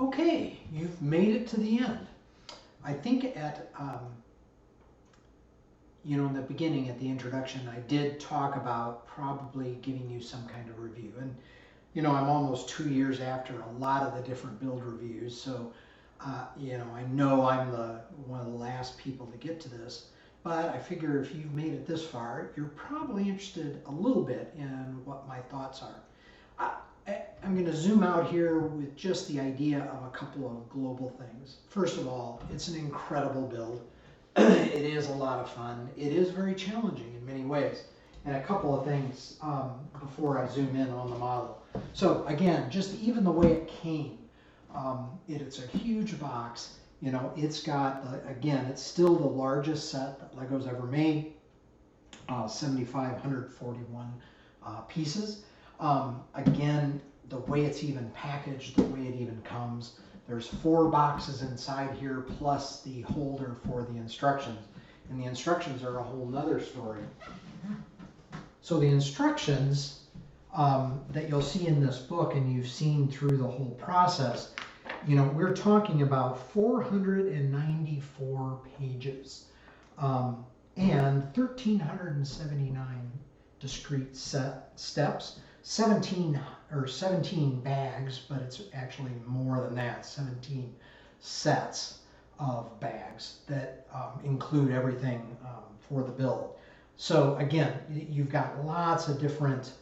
Okay, you've made it to the end. I think at, in the beginning, at the introduction, I did talk about probably giving you some kind of review. And, I'm almost 2 years after a lot of the different build reviews, so, I know I'm one of the last people to get to this, but I figure if you've made it this far, you're probably interested a little bit in what my thoughts are. I'm going to zoom out here with just the idea of a couple of global things. First of all, it's an incredible build. It is a lot of fun. It is very challenging in many ways. And a couple of things before I zoom in on the model. So again, just even the way it came, it's a huge box. It's got, again, it's still the largest set that LEGO's ever made, 7,541 pieces. Again, the way it's even packaged, the way it even comes, there's 4 boxes inside here plus the holder for the instructions. And the instructions are a whole nother story. So the instructions that you'll see in this book, and you've seen through the whole process, we're talking about 494 pages and 1,379 discrete steps. 17 bags, but it's actually more than that, 17 sets of bags that include everything for the build. So again, you've got lots of different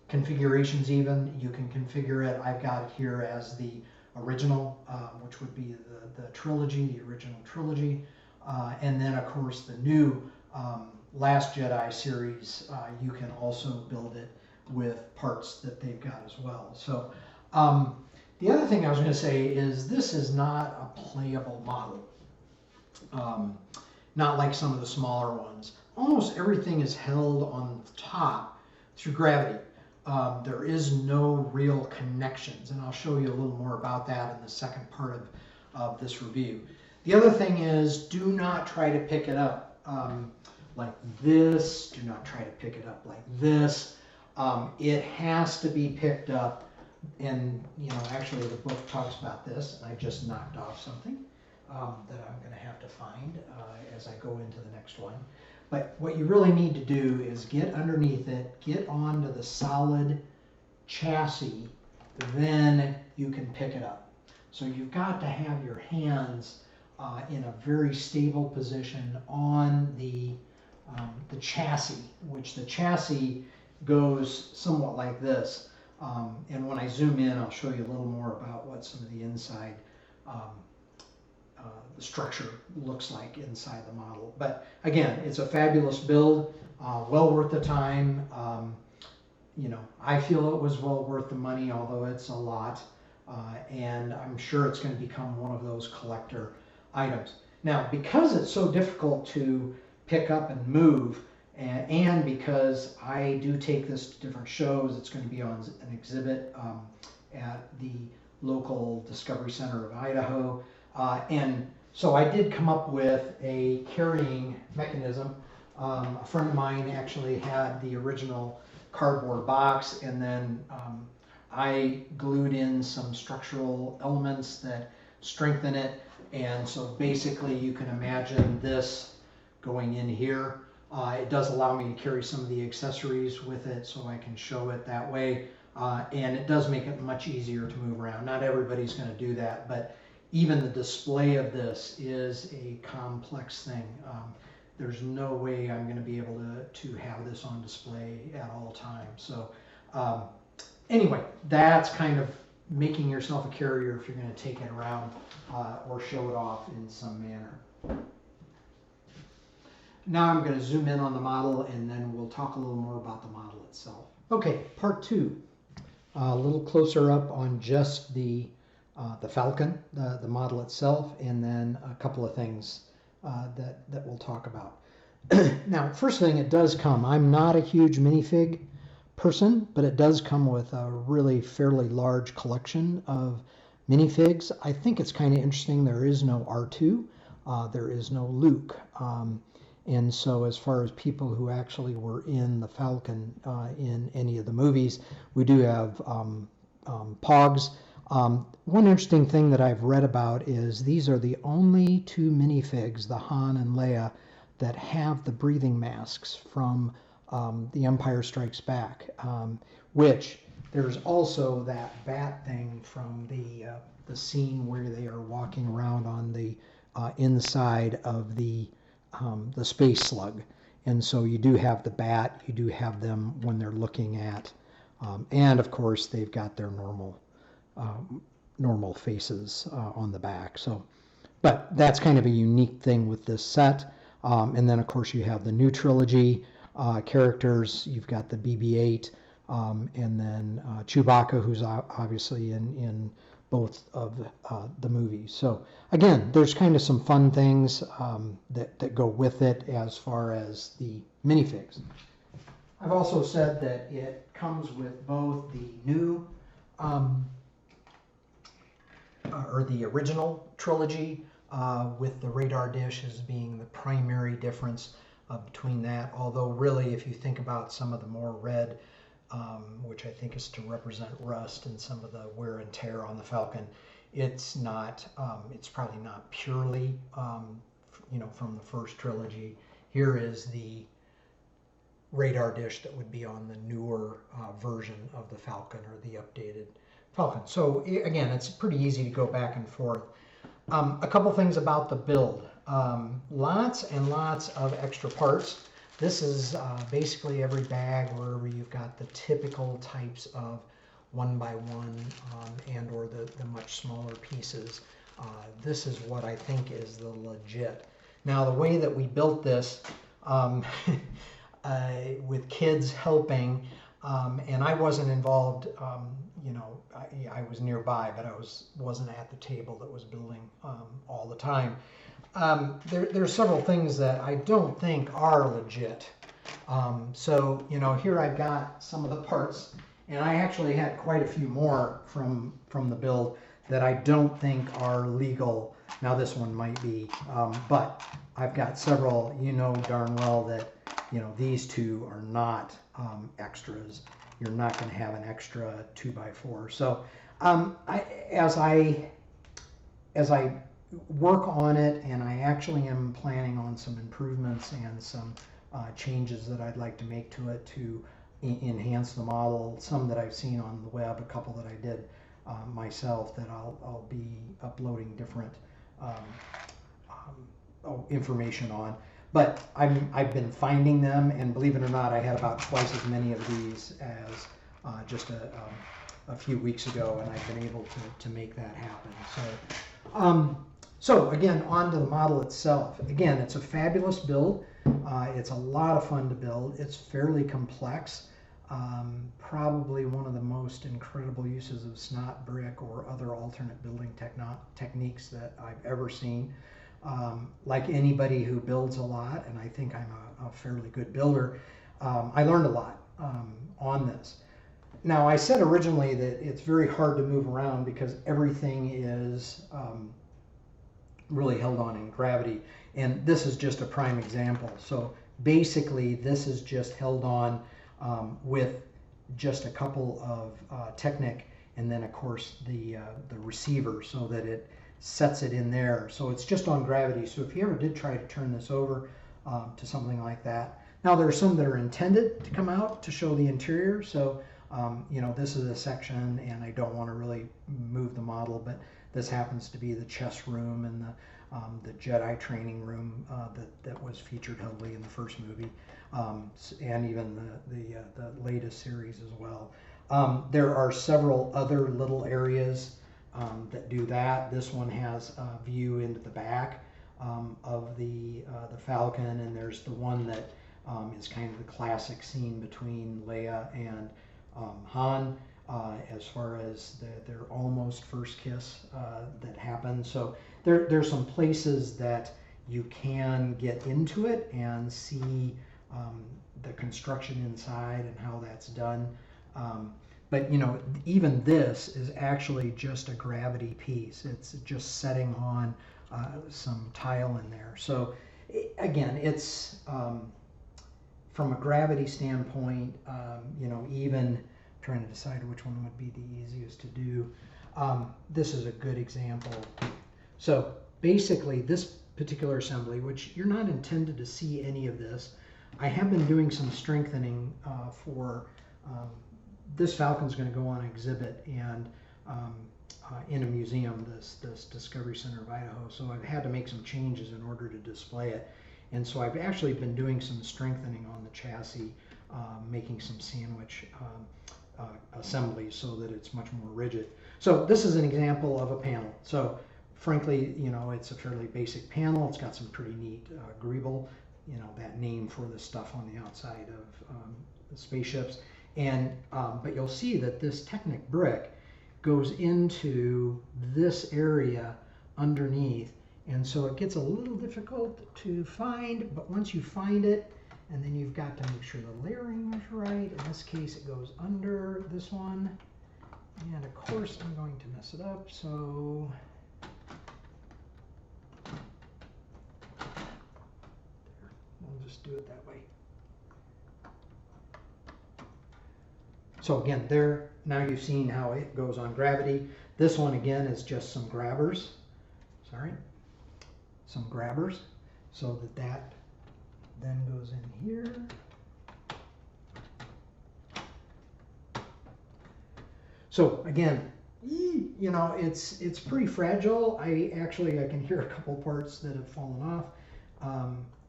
configurations even. You can configure it. I've got it here as the original, which would be the trilogy, the original trilogy. And then of course the new Last Jedi series, you can also build it with parts that they've got as well. So the other thing I was going to say is this is not a playable model. Not like some of the smaller ones. Almost everything is held on the top through gravity. There is no real connections, and I'll show you a little more about that in the second part of this review. The other thing is, do not try to pick it up like this. Do not try to pick it up like this. It has to be picked up, and actually the book talks about this, and I just knocked off something that I'm going to have to find as I go into the next one. But what you really need to do is get underneath it, get onto the solid chassis, then you can pick it up. So you've got to have your hands in a very stable position on the chassis, which the chassis goes somewhat like this. And when I zoom in, I'll show you a little more about what some of the inside the structure looks like inside the model. But again, it's a fabulous build, well worth the time. I feel it was well worth the money, although it's a lot. And I'm sure it's going to become one of those collector items. Now, because it's so difficult to pick up and move, and because I do take this to different shows, it's going to be on an exhibit at the local Discovery Center of Idaho. And so I did come up with a carrying mechanism. A friend of mine actually had the original cardboard box, and then I glued in some structural elements that strengthen it. And so basically you can imagine this going in here. It does allow me to carry some of the accessories with it, so I can show it that way. And it does make it much easier to move around. Not everybody's going to do that, but even the display of this is a complex thing. There's no way I'm going to be able to have this on display at all times. So anyway, that's kind of making yourself a carrier if you're going to take it around or show it off in some manner. Now I'm going to zoom in on the model, and then we'll talk a little more about the model itself. Okay, part 2. A little closer up on just the Falcon, the model itself, and then a couple of things that we'll talk about. Now, first thing, it does come. I'm not a huge minifig person, but it does come with a really fairly large collection of minifigs. I think it's kind of interesting. There is no R2. There is no Luke. And so as far as people who actually were in the Falcon in any of the movies, we do have Pogs. One interesting thing that I've read about is these are the only two minifigs, the Han and Leia, that have the breathing masks from The Empire Strikes Back, which there's also that bat thing from the scene where they are walking around on the inside of the space slug. And so you do have the bat, you do have them when they're looking at, and of course they've got their normal faces on the back. So, but that's kind of a unique thing with this set. And then of course you have the new trilogy characters. You've got the BB-8, and then Chewbacca, who's obviously in both of the movies. So again, there's kind of some fun things that go with it as far as the minifigs. I've also said that it comes with both the new or the original trilogy with the radar dish as being the primary difference between that. Although really, if you think about some of the more red, which I think is to represent rust and some of the wear and tear on the Falcon, it's not. It's probably not purely, from the first trilogy. Here is the radar dish that would be on the newer version of the Falcon, or the updated Falcon. So again, it's pretty easy to go back and forth. A couple things about the build. Lots and lots of extra parts. This is basically every bag, wherever you've got the typical types of 1x1 and or the much smaller pieces. This is what I think is the legit. Now the way that we built this, with kids helping, and I wasn't involved, I was nearby, but I wasn't at the table that was building all the time. There's several things that I don't think are legit. So here I've got some of the parts, and I actually had quite a few more from the build that I don't think are legal. Now this one might be, but I've got several. You know darn well that these two are not extras. You're not going to have an extra 2x4. So as I work on it, and I actually am planning on some improvements and some changes that I'd like to make to it to enhance the model. Some that I've seen on the web, a couple that I did myself that I'll be uploading different information on. But I've been finding them, and believe it or not, I had about twice as many of these as just a few weeks ago, and I've been able to make that happen. So again, on to the model itself. Again, it's a fabulous build. It's a lot of fun to build. It's fairly complex. Probably one of the most incredible uses of snot brick or other alternate building techniques that I've ever seen. Like anybody who builds a lot, and I think I'm a fairly good builder, I learned a lot on this. Now, I said originally that it's very hard to move around because everything is really held on in gravity, and this is just a prime example. So basically, this is just held on with just a couple of Technic, and then of course the receiver, so that it sets it in there. So it's just on gravity. So if you ever did try to turn this over to something like that. Now there are some that are intended to come out to show the interior. So this is a section, and I don't want to really move the model, but this happens to be the chess room and the Jedi training room that was featured heavily in the first movie, and even the latest series as well. There are several other little areas that do that. This one has a view into the back of the Falcon, and there's the one that is kind of the classic scene between Leia and Han, as far as their almost first kiss that happens. So there's some places that you can get into it and see the construction inside and how that's done. But even this is actually just a gravity piece. It's just setting on some tile in there. So again, it's from a gravity standpoint, even trying to decide which one would be the easiest to do. This is a good example. So basically this particular assembly, which you're not intended to see any of this, I have been doing some strengthening for this Falcon's going to go on exhibit and in a museum, this Discovery Center of Idaho. So I've had to make some changes in order to display it. And so I've actually been doing some strengthening on the chassis, making some sandwich assemblies so that it's much more rigid. So this is an example of a panel. So frankly, you know, it's a fairly basic panel. It's got some pretty neat greeble, you know, that name for the stuff on the outside of the spaceships. And but you'll see that this Technic brick goes into this area underneath, and so it gets a little difficult to find, but once you find it, and then you've got to make sure the layering is right. In this case, it goes under this one, and of course I'm going to mess it up, so there, we'll just do it that way. So again, there, now you've seen how it goes on gravity. This one again is just some grabbers, some grabbers, so that then goes in here. So again, you know, it's pretty fragile. I can hear a couple parts that have fallen off.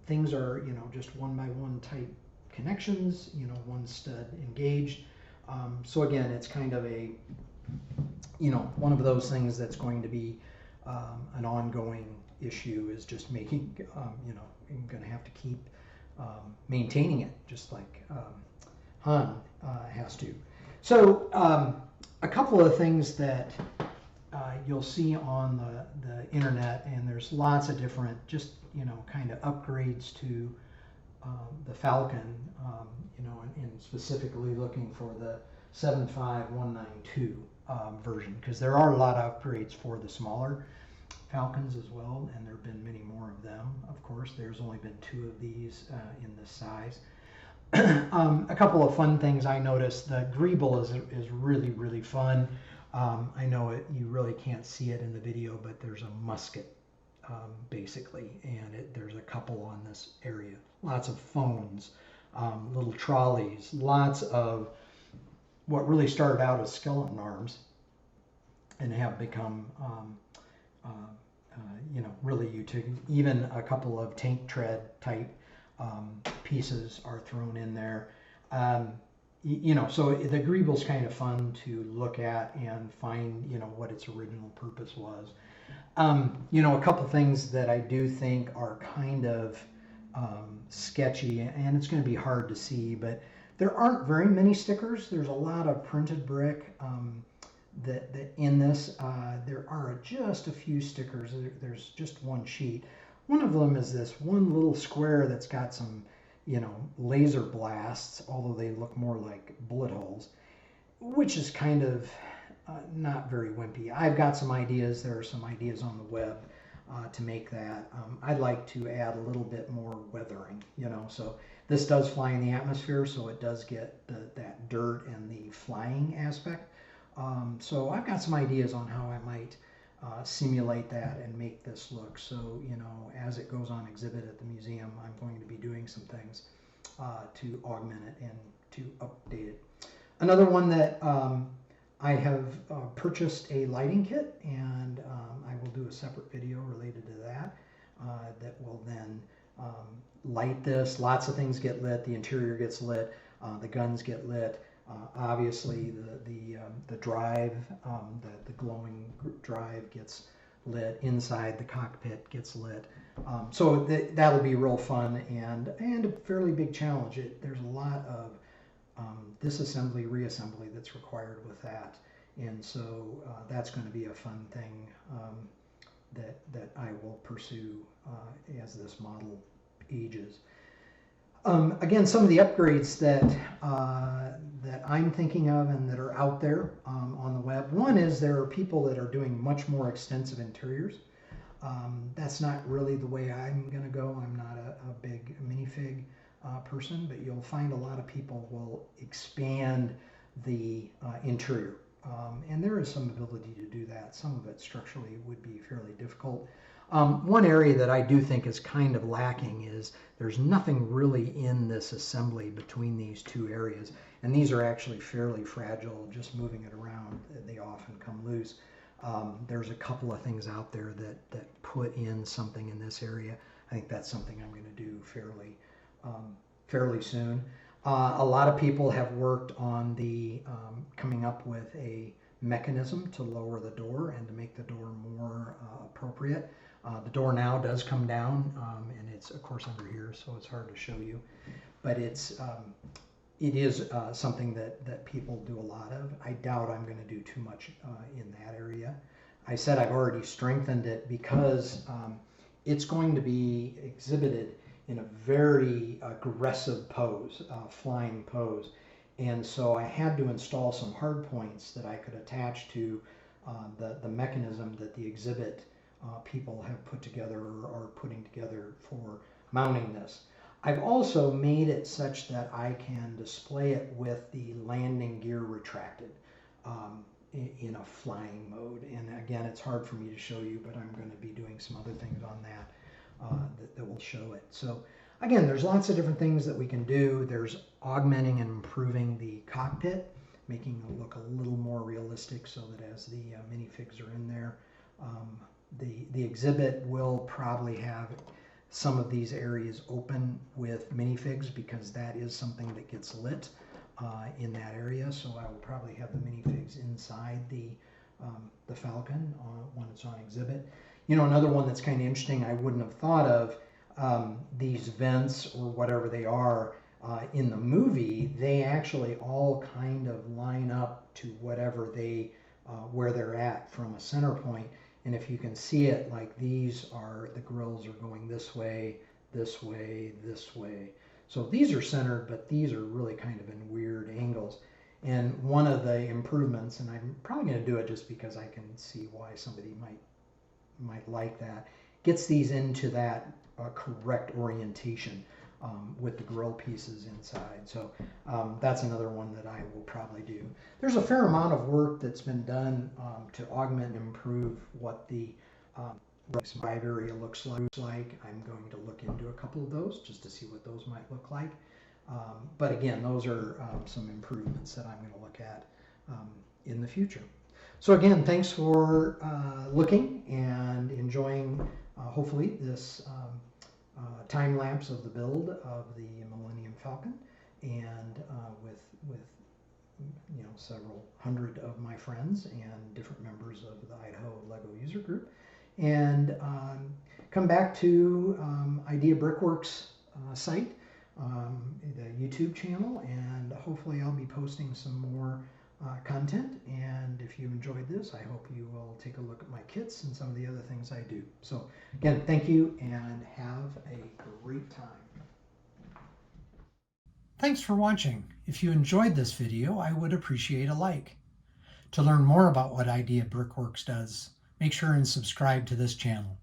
Things are, you know, just one by one type connections, you know, one stud engaged. So again, it's kind of a, you know, one of those things that's going to be an ongoing issue, is just making, you know, you're going to have to keep maintaining it, just like Han has to. So a couple of things that you'll see on the internet, and there's lots of different, just, you know, kind of upgrades to the Falcon, you know, and specifically looking for the 75192 version, because there are a lot of upgrades for the smaller Falcons as well, and there have been many more of them. Of course, there's only been 2 of these in this size. A couple of fun things I noticed: the greeble is really fun. I know you really can't see it in the video, but there's a musket basically, and there's a couple on this area. Lots of phones, little trolleys, lots of what really started out as skeleton arms and have become you know, really utility. Even a couple of tank tread type pieces are thrown in there. You know, so the greeble's kind of fun to look at and find, you know, what its original purpose was. You know, a couple things that I do think are kind of sketchy, and it's going to be hard to see, but there aren't very many stickers. There's a lot of printed brick that in this. There are just a few stickers. There's just one sheet. One of them is this one little square that's got some, you know, laser blasts, although they look more like bullet holes, which is kind of not very wimpy. I've got some ideas. There are some ideas on the web to make that. I'd like to add a little bit more weathering, you know, so this does fly in the atmosphere, so it does get that dirt and the flying aspect. So I've got some ideas on how I might simulate that and make this look. So, you know, as it goes on exhibit at the museum, I'm going to be doing some things to augment it and to update it. Another one that I have purchased a lighting kit, and I will do a separate video related to that that will then light this. Lots of things get lit. The interior gets lit. The guns get lit. Obviously, the drive, the glowing drive gets lit. Inside the cockpit gets lit. So that'll be real fun and a fairly big challenge. There's a lot of disassembly, reassembly that's required with that, and so that's going to be a fun thing that I will pursue as this model ages. Again, some of the upgrades that I'm thinking of and that are out there on the web. One is there are people that are doing much more extensive interiors. That's not really the way I'm going to go. I'm not a big minifig person, but you'll find a lot of people will expand the interior. and there is some ability to do that. Some of it structurally would be fairly difficult. One area that I do think is kind of lacking is there's nothing really in this assembly between these two areas, and these are actually fairly fragile. Just moving it around, they often come loose. There's a couple of things out there that put in something in this area. I think that's something I'm going to do fairly soon. A lot of people have worked on the coming up with a mechanism to lower the door and to make the door more appropriate. The door now does come down, and it's of course under here, so it's hard to show you, but it is something that people do a lot of. I doubt I'm going to do too much in that area. I said I've already strengthened it because it's going to be exhibited in a very aggressive pose, flying pose. And so I had to install some hard points that I could attach to the mechanism that the exhibit people have put together or are putting together for mounting this. I've also made it such that I can display it with the landing gear retracted in a flying mode. And again, it's hard for me to show you, but I'm going to be doing some other things on that. That will show it. So again, there's lots of different things that we can do. There's augmenting and improving the cockpit, making it look a little more realistic so that as the minifigs are in there, the exhibit will probably have some of these areas open with minifigs because that is something that gets lit in that area. So I will probably have the minifigs inside the Falcon when it's on exhibit. You know, another one that's kind of interesting I wouldn't have thought of, these vents or whatever they are in the movie, they actually all kind of line up to whatever where they're at from a center point. And if you can see it, like these are, the grills are going this way, this way, this way. So these are centered, but these are really kind of in weird angles. And one of the improvements, and I'm probably going to do it just because I can see why somebody might like that, gets these into that correct orientation with the grill pieces inside. So that's another one that I will probably do. There's a fair amount of work that's been done to augment and improve what the drive area looks like. I'm going to look into a couple of those just to see what those might look like. But again, those are some improvements that I'm going to look at in the future. So again, thanks for looking and enjoying, hopefully, this time lapse of the build of the Millennium Falcon, and with several hundred of my friends and different members of the Idaho LEGO user group. And come back to ideaBRICKworks site, the YouTube channel, and hopefully I'll be posting some more content. And if you enjoyed this, I hope you will take a look at my kits and some of the other things I do. So again, thank you and have a great time. Thanks for watching. If you enjoyed this video, I would appreciate a like. To learn more about what ideaBRICKworks does, make sure and subscribe to this channel.